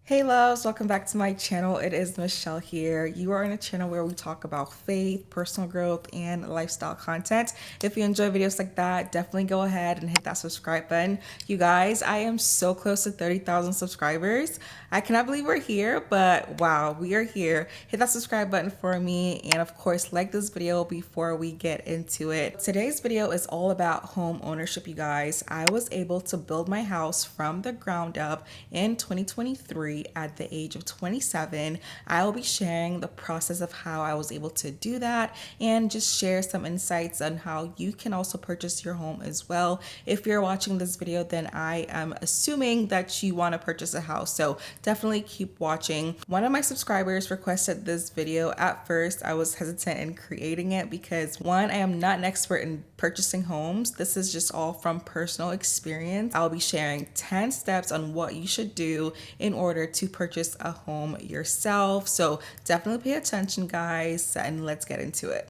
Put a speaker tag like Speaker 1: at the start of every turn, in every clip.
Speaker 1: Hey loves, welcome back to my channel. It is Michelle here. You are in a channel where we talk about faith, personal growth, and lifestyle content. If you enjoy videos like that, definitely go ahead and hit that subscribe button. You guys, I am so close to 30,000 subscribers. I cannot believe we're here, but wow, we are here. Hit that subscribe button for me, and of course, like this video before we get into it. Today's video is all about home ownership, you guys. I was able to build my house from the ground up in 2023 at the age of 27. I will be sharing the process of how I was able to do that and just share some insights on how you can also purchase your home as well. If you're watching this video, then I am assuming that you want to purchase a house, so definitely keep watching. One of my subscribers requested this video. At first, I was hesitant in creating it because one, I am not an expert in purchasing homes. This is just all from personal experience. I'll be sharing 10 steps on what you should do in order to purchase a home yourself. So definitely pay attention, guys, and let's get into it.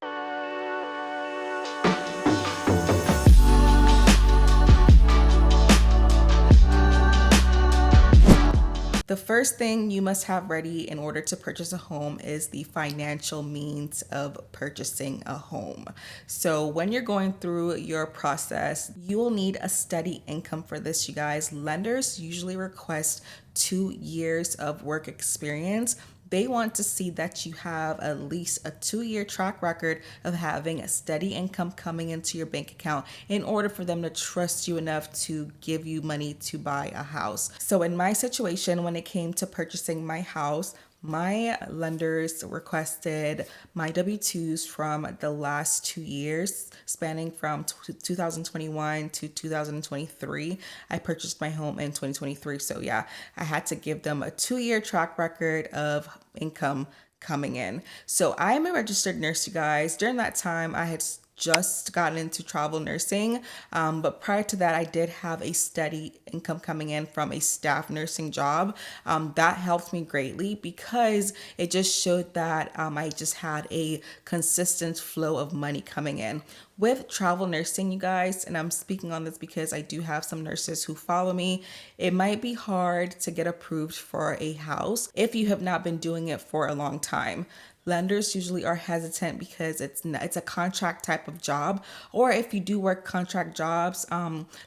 Speaker 1: The first thing you must have ready in order to purchase a home is the financial means of purchasing a home. So when you're going through your process, you will need a steady income for this, you guys. Lenders usually request 2 years of work experience. They want to see that you have at least a 2-year track record of having a steady income coming into your bank account in order for them to trust you enough to give you money to buy a house. So in my situation, when it came to purchasing my house, my lenders requested my W-2s from the last 2 years, spanning from 2021 to 2023. I purchased my home in 2023. So yeah, I had to give them a 2-year track record of income coming in. So I'm a registered nurse, you guys. During that time, I had just gotten into travel nursing. But prior to that, I did have a steady income coming in from a staff nursing job. That helped me greatly because it just showed that I just had a consistent flow of money coming in. With travel nursing, you guys, and I'm speaking on this because I do have some nurses who follow me, it might be hard to get approved for a house if you have not been doing it for a long time. Lenders usually are hesitant because it's a contract type of job, or if you do work contract jobs,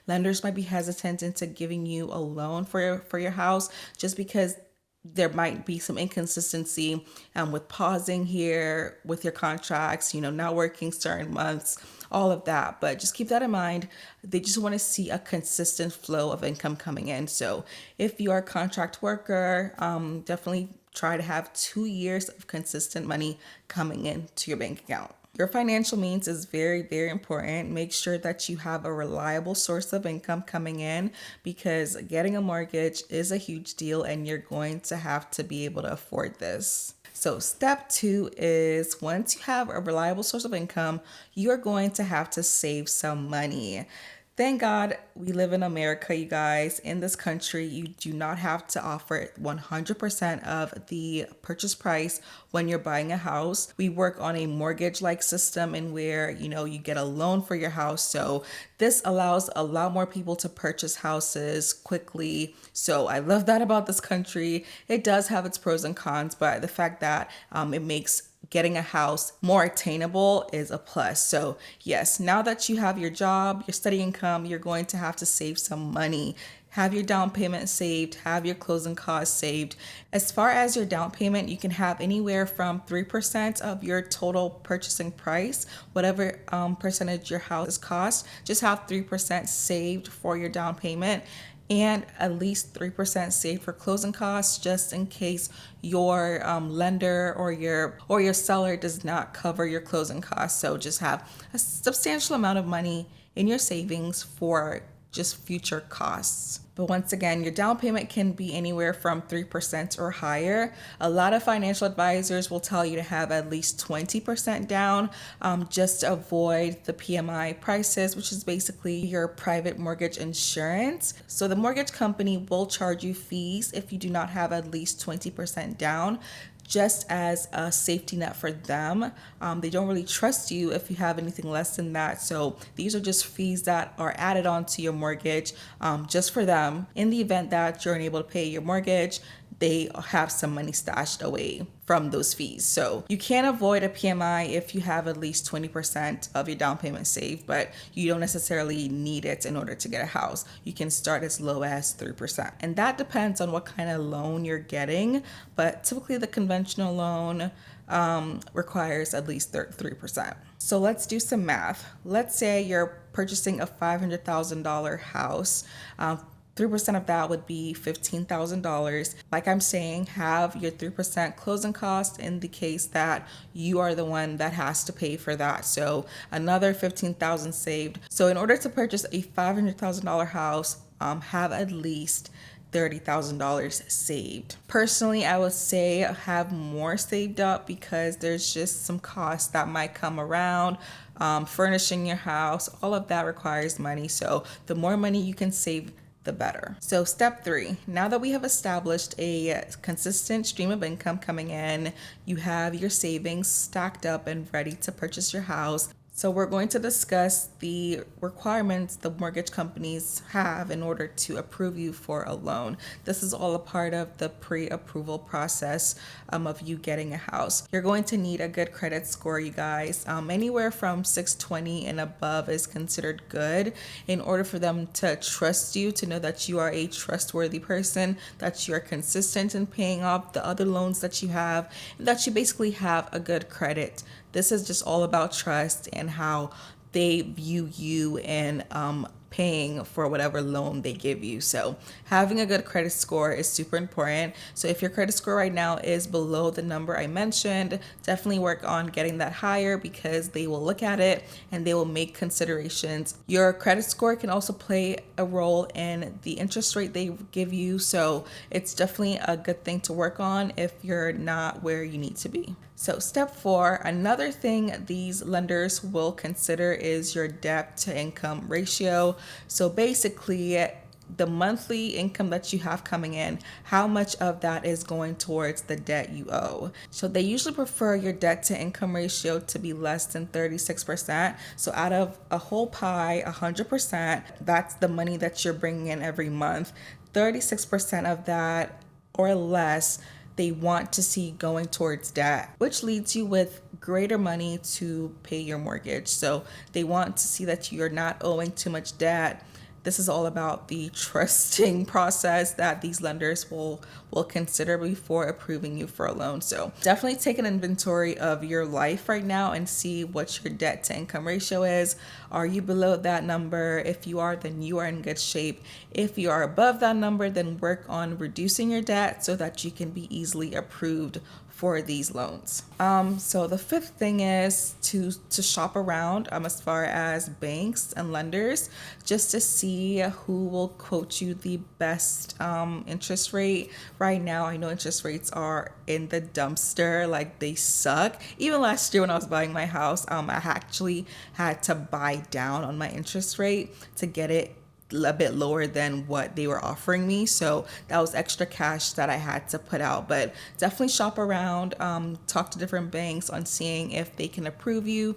Speaker 1: lenders might be hesitant into giving you a loan for your house just because there might be some inconsistency with pausing here with your contracts, not working certain months, all of that. But just keep that in mind. They just want to see a consistent flow of income coming in. So if you are a contract worker, definitely try to have 2 years of consistent money coming into your bank account. Your financial means is very, very important. Make sure that you have a reliable source of income coming in because getting a mortgage is a huge deal and you're going to have to be able to afford this. So step 2 is once you have a reliable source of income, you're going to have to save some money. Thank God we live in America, you guys. In this country, you do not have to offer 100% of the purchase price when you're buying a house. We work on a mortgage-like system in where, you get a loan for your house. So this allows a lot more people to purchase houses quickly. So I love that about this country. It does have its pros and cons, but the fact that it makes getting a house more attainable is a plus. So yes, now that you have your job, your steady income, you're going to have to save some money. Have your down payment saved, have your closing costs saved. As far as your down payment, you can have anywhere from 3% of your total purchasing price, whatever percentage your house cost, just have 3% saved for your down payment and at least 3% saved for closing costs just in case your lender or your seller does not cover your closing costs. So just have a substantial amount of money in your savings for just future costs. But once again, your down payment can be anywhere from 3% or higher. A lot of financial advisors will tell you to have at least 20% down just to avoid the PMI prices, which is basically your private mortgage insurance. So the mortgage company will charge you fees if you do not have at least 20% down, just as a safety net for them. They don't really trust you if you have anything less than that. So these are just fees that are added on to your mortgage just for them. In the event that you're unable to pay your mortgage, they have some money stashed away from those fees. So you can avoid a PMI if you have at least 20% of your down payment saved, but you don't necessarily need it in order to get a house. You can start as low as 3%. And that depends on what kind of loan you're getting, but typically the conventional loan requires at least 3%. So let's do some math. Let's say you're purchasing a $500,000 house. 3% of that would be $15,000. Like I'm saying, have your 3% closing costs in the case that you are the one that has to pay for that. So another $15,000 saved. So in order to purchase a $500,000 house, have at least $30,000 saved. Personally, I would say have more saved up because there's just some costs that might come around. Furnishing your house, all of that requires money. So the more money you can save, the better. So step 3, now that we have established a consistent stream of income coming in, you have your savings stacked up and ready to purchase your house. So we're going to discuss the requirements the mortgage companies have in order to approve you for a loan. This is all a part of the pre-approval process of you getting a house. You're going to need a good credit score, you guys. Anywhere from 620 and above is considered good in order for them to trust you, to know that you are a trustworthy person, that you are consistent in paying off the other loans that you have, and that you basically have a good credit. This is just all about trust and how they view you and paying for whatever loan they give you. So having a good credit score is super important. So if your credit score right now is below the number I mentioned, definitely work on getting that higher because they will look at it and they will make considerations. Your credit score can also play a role in the interest rate they give you. So it's definitely a good thing to work on if you're not where you need to be. So step 4, another thing these lenders will consider is your debt to income ratio. So basically, the monthly income that you have coming in, how much of that is going towards the debt you owe. So they usually prefer your debt to income ratio to be less than 36%. So out of a whole pie, 100%, that's the money that you're bringing in every month. 36% of that or less they want to see going towards debt, which leads you with greater money to pay your mortgage. So they want to see that you're not owing too much debt. This is all about the trusting process that these lenders will consider before approving you for a loan. So definitely take an inventory of your life right now and see what your debt to income ratio is. Are you below that number? If you are, then you are in good shape. If you are above that number, then work on reducing your debt so that you can be easily approved for these loans. So the 5th thing is to shop around as far as banks and lenders just to see who will quote you the best interest rate. Right now, I know interest rates are in the dumpster, like they suck. Even last year when I was buying my house, I actually had to buy down on my interest rate to get it a bit lower than what they were offering me. So that was extra cash that I had to put out. But definitely shop around, talk to different banks on seeing if they can approve you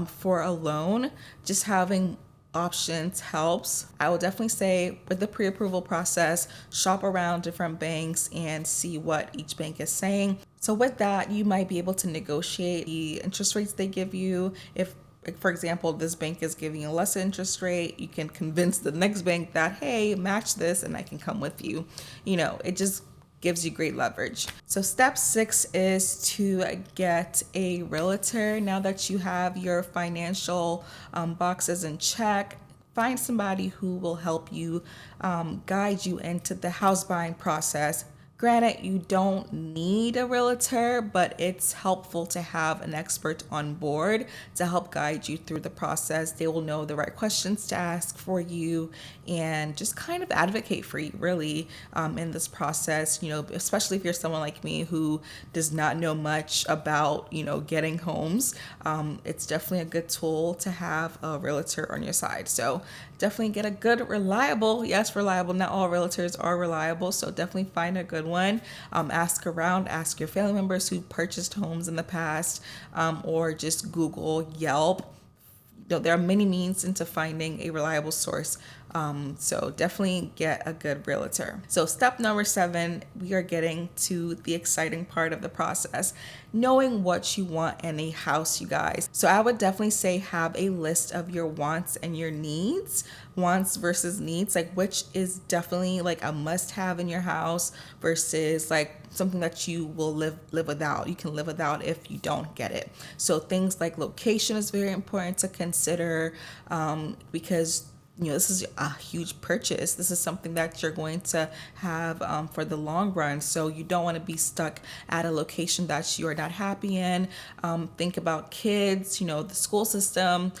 Speaker 1: for a loan. Just having options helps. I will definitely say with the pre-approval process, shop around different banks and see what each bank is saying. So with that, you might be able to negotiate the interest rates they give you. If, for example, this bank is giving a less interest rate, you can convince the next bank that, hey, match this and I can come with you. You know, it just gives you great leverage. So step 6 is to get a realtor. Now that you have your financial boxes in check, find somebody who will help you guide you into the house buying process. Granted, you don't need a realtor, but it's helpful to have an expert on board to help guide you through the process. They will know the right questions to ask for you and just kind of advocate for you really in this process, you know, especially if you're someone like me who does not know much about, you know, getting homes. It's definitely a good tool to have a realtor on your side. So definitely get a good, reliable, yes, reliable. Not all realtors are reliable, so definitely find a good one. Ask around, ask your family members who purchased homes in the past, or just Google, Yelp. There are many means into finding a reliable source So definitely get a good realtor. So step number 7, we are getting to the exciting part of the process, knowing what you want in a house, you guys. So I would definitely say have a list of your wants and your needs, wants versus needs, like which is definitely like a must have in your house versus like something that you will live without. You can live without if you don't get it. So things like location is very important to consider, because this is a huge purchase. This is something that you're going to have for the long run. So you don't want to be stuck at a location that you're not happy in. Think about kids, the school system,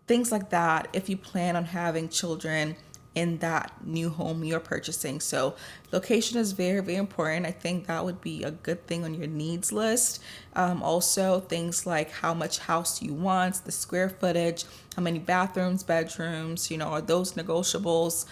Speaker 1: things like that, if you plan on having children in that new home you're purchasing. So location is very, very important. I think that would be a good thing on your needs list. Also, things like how much house you want, the square footage, how many bathrooms, bedrooms, are those negotiables?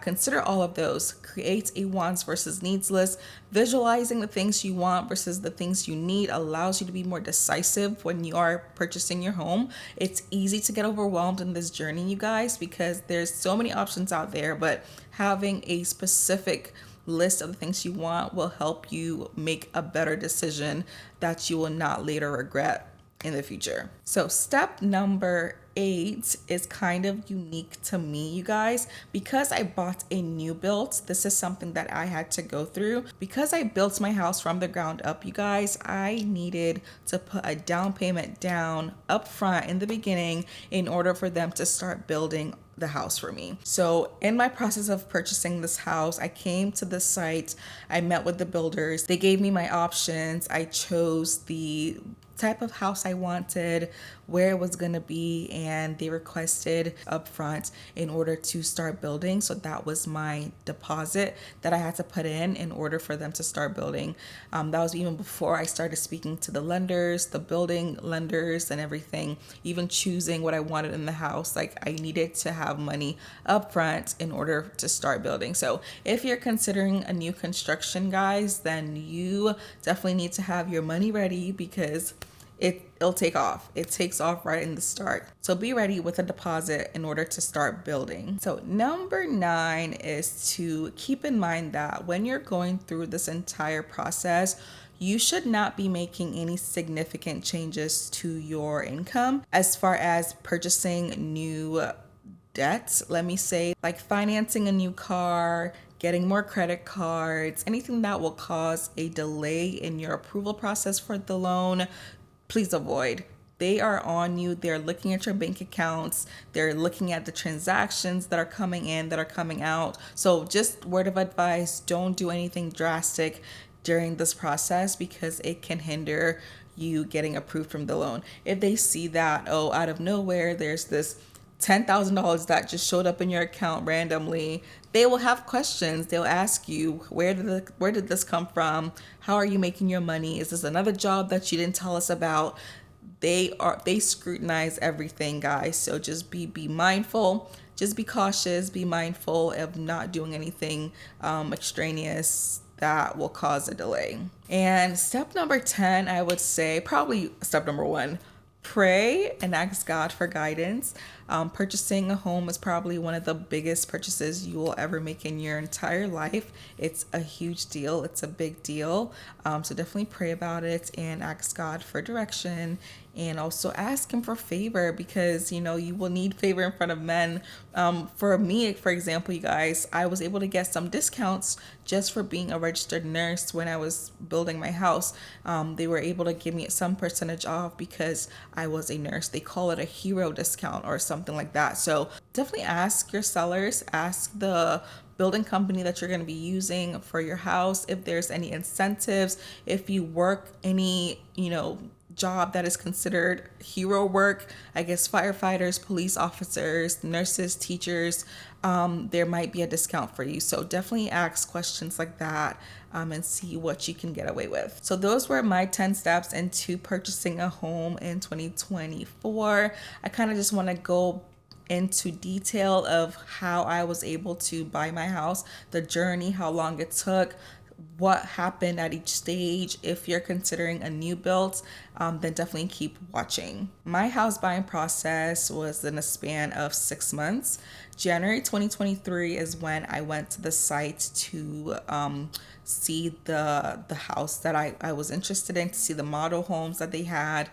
Speaker 1: Consider all of those. Create a wants versus needs list. Visualizing the things you want versus the things you need allows you to be more decisive when you are purchasing your home. It's easy to get overwhelmed in this journey, you guys, because there's so many options out there, but having a specific list of the things you want will help you make a better decision that you will not later regret in the future. So step number 8 is kind of unique to me, you guys, because I bought a new build. This is something that I had to go through. Because I built my house from the ground up, you guys, I needed to put a down payment down up front in the beginning in order for them to start building the house for me. So in my process of purchasing this house, I came to the site, I met with the builders, they gave me my options, I chose the type of house I wanted, where it was going to be, and they requested upfront in order to start building. So that was my deposit that I had to put in order for them to start building. That was even before I started speaking to the lenders, the building lenders and everything, even choosing what I wanted in the house. Like I needed to have money upfront in order to start building. So if you're considering a new construction, guys, then you definitely need to have your money ready because it'll take off. It takes off right in the start. So be ready with a deposit in order to start building. So number 9 is to keep in mind that when you're going through this entire process, you should not be making any significant changes to your income as far as purchasing new debts, let me say, like financing a new car, getting more credit cards, anything that will cause a delay in your approval process for the loan. Please avoid. They are on you. They're looking at your bank accounts. They're looking at the transactions that are coming in, that are coming out. So just word of advice, don't do anything drastic during this process because it can hinder you getting approved from the loan. If they see that, out of nowhere, there's this $10,000 that just showed up in your account randomly, they will have questions. They'll ask you, where did this come from? How are you making your money? Is this another job that you didn't tell us about? They scrutinize everything, guys. So just be mindful. Just be cautious. Be mindful of not doing anything extraneous that will cause a delay. And step number 10, I would say, probably step number 1. Pray and ask God for guidance. Purchasing a home is probably one of the biggest purchases you will ever make in your entire life. It's a huge deal. It's a big deal. So definitely pray about it and ask God for direction, and also ask him for favor because, you will need favor in front of men. For me, for example, you guys, I was able to get some discounts just for being a registered nurse when I was building my house. They were able to give me some percentage off because I was a nurse. They call it a hero discount or something like that. So definitely ask your sellers, ask the building company that you're going to be using for your house if there's any incentives, if you work any, job that is considered hero work, I guess firefighters, police officers, nurses, teachers, there might be a discount for you. So definitely ask questions like that and see what you can get away with. So those were my 10 steps into purchasing a home in 2024. I kind of just want to go into detail of how I was able to buy my house, the journey, how long it took, what happened at each stage. If you're considering a new build, then definitely keep watching. My house buying process was in a span of 6 months. January 2023 is when I went to the site to see the house that I was interested in, to see the model homes that they had.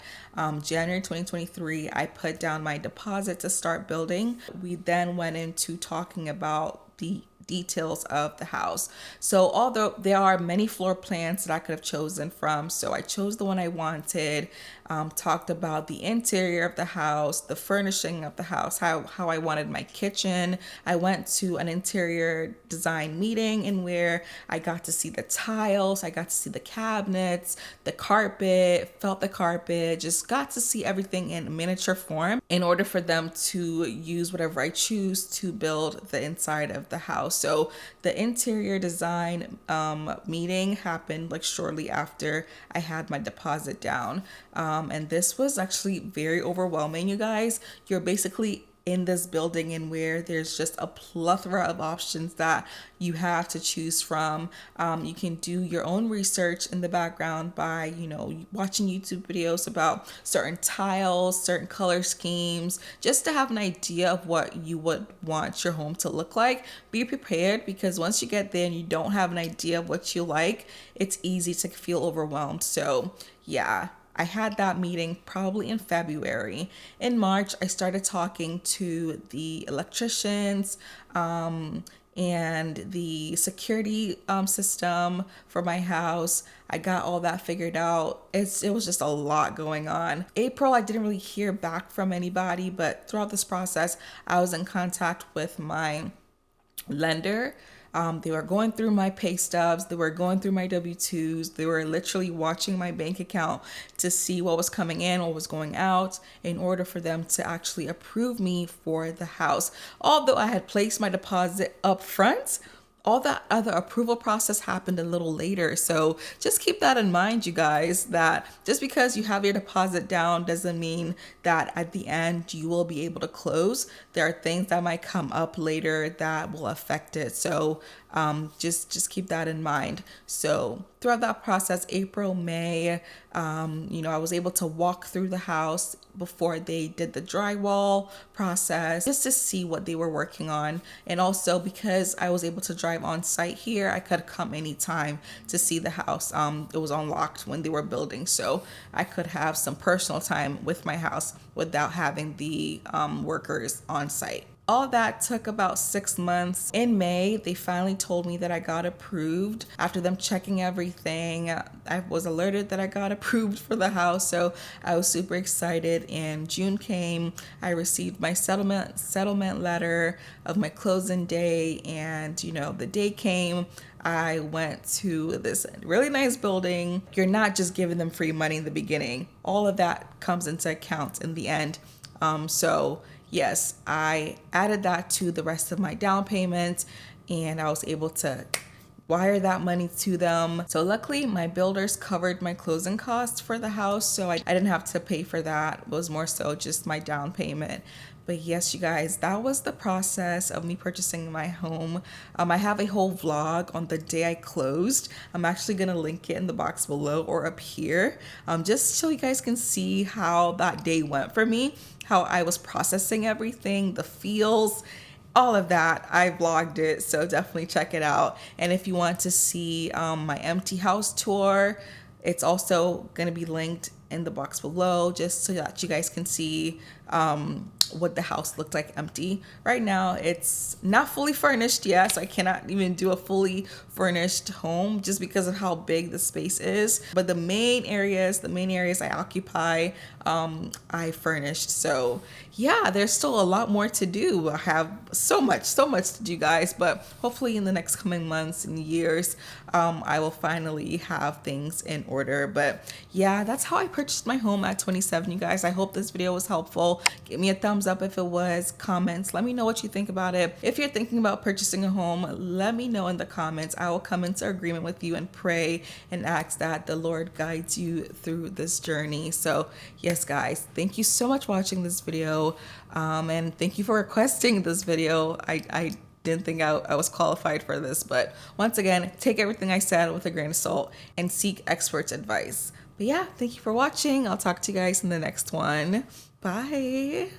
Speaker 1: January 2023, I put down my deposit to start building. We then went into talking about the details of the house. So although there are many floor plans that I could have chosen from, so I chose the one I wanted, talked about the interior of the house, the furnishing of the house, how I wanted my kitchen. I went to an interior design meeting in where I got to see the tiles, I got to see the cabinets, the carpet, felt the carpet, just got to see everything in miniature form in order for them to use whatever I choose to build the inside of the house. So the interior design meeting happened like shortly after I had my deposit down. And this was actually very overwhelming, you guys. You're basically in this building and where there's just a plethora of options that you have to choose from. You can do your own research in the background by, watching YouTube videos about certain tiles, certain color schemes, just to have an idea of what you would want your home to look like. Be prepared, because once you get there and you don't have an idea of what you like, it's easy to feel overwhelmed. So yeah, I had that meeting probably in February. In March, I started talking to the electricians and the security system for my house. I got all that figured out. It was just a lot going on. April, I didn't really hear back from anybody, but throughout this process, I was in contact with my lender. They were going through my pay stubs, they were going through my W-2s, they were literally watching my bank account to see what was coming in, what was going out, in order for them to actually approve me for the house. Although I had placed my deposit up front, all that other approval process happened a little later. So just keep that in mind, you guys, that just because you have your deposit down doesn't mean that at the end you will be able to close. There are things that might come up later that will affect it. So just keep that in mind. So throughout that process, April, May, I was able to walk through the house before they did the drywall process, just to see what they were working on. And also because I was able to drive on site here, I could come anytime to see the house. It was unlocked when they were building, so I could have some personal time with my house without having the workers on site. All that took about 6 months. In May, they finally told me that I got approved. After them checking everything, I was alerted that I got approved for the house, so I was super excited. And June came, I received my settlement letter of my closing day, and the day came. I went to this really nice building. You're not just giving them free money in the beginning. All of that comes into account in the end. So yes, I added that to the rest of my down payment, and I was able to wire that money to them. So luckily my builders covered my closing costs for the house, so I didn't have to pay for that. It was more so just my down payment. But yes, you guys, that was the process of me purchasing my home. I have a whole vlog on the day I closed. I'm actually gonna link it in the box below or up here, just so you guys can see how that day went for me, how I was processing everything, the feels, all of that. I vlogged it, so definitely check it out. And if you want to see my empty house tour, it's also gonna be linked in the box below, just so that you guys can see what the house looked like empty. Right now it's not fully furnished yet, so I cannot even do a fully furnished home just because of how big the space is. But the main areas I occupy, I furnished. So yeah, there's still a lot more to do. I have so much to do, guys, but hopefully in the next coming months and years, I will finally have things in order. But yeah, that's how I purchased my home at 27, you guys. I hope this video was helpful. Give me a thumbs up if it was. Comments, let me know what you think about it. If you're thinking about purchasing a home, let me know in the comments. I will come into agreement with you and pray and ask that the Lord guides you through this journey. So yes, guys, thank you so much for watching this video, and thank you for requesting this video. I didn't think I was qualified for this. But once again, take everything I said with a grain of salt and seek experts' advice. But yeah, thank you for watching. I'll talk to you guys in the next one. Bye.